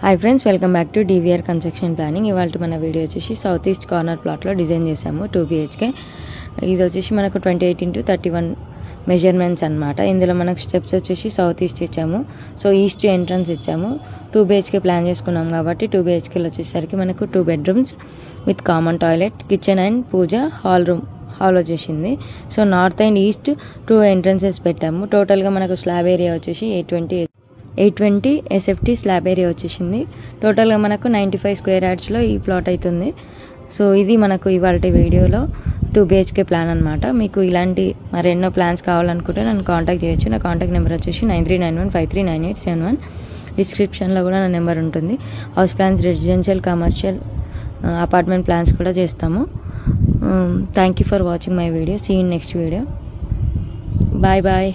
Hi friends, welcome back to DVR construction planning. ఇవాళ మన video వచ్చేసి సౌత్ ఈస్ట్ కార్నర్ ప్లాట్లో డిజైన్ చేసాము 2 BHK. ఇది వచ్చేసి మనకు 28x31 మెజర్మెంట్స్ అనమాట. ఇందులో మనకు స్టెప్స్ వచ్చేసి సౌత్ ఈస్ట్ ఇచ్చాము, సో ఈస్ట్ ఎంట్రన్స్ ఇచ్చాము. 2 BHK ప్లాన్ చేసుకున్నాం కాబట్టి 2 BHKలో వచ్చేసరికి మనకు 2 bedrooms with common toilet, kitchen and puja hall వచ్చేసింది. So north and east 2 entrances పెట్టాము. టోటల్గా మనకు స్లాబ్ ఏరియా వచ్చేసి 820 SFT స్లాబ్ ఏరియా వచ్చేసింది. టోటల్గా మనకు 95 స్క్వేర్ యార్డ్స్లో ఈ ప్లాట్ అవుతుంది. సో ఇది మనకు ఇవాళ వీడియోలో 2 BHK ప్లాన్ అనమాట. మీకు ఇలాంటి మరెన్నో ప్లాన్స్ కావాలనుకుంటే నన్ను కాంటాక్ట్ చేయొచ్చు. నా కాంటాక్ట్ నెంబర్ వచ్చేసి 9391539871. డిస్క్రిప్షన్లో కూడా నా నెంబర్ ఉంటుంది. House plans, residential, commercial, apartment plans కూడా చేస్తాము. Thank you for watching my video. See in next video. Bye bye.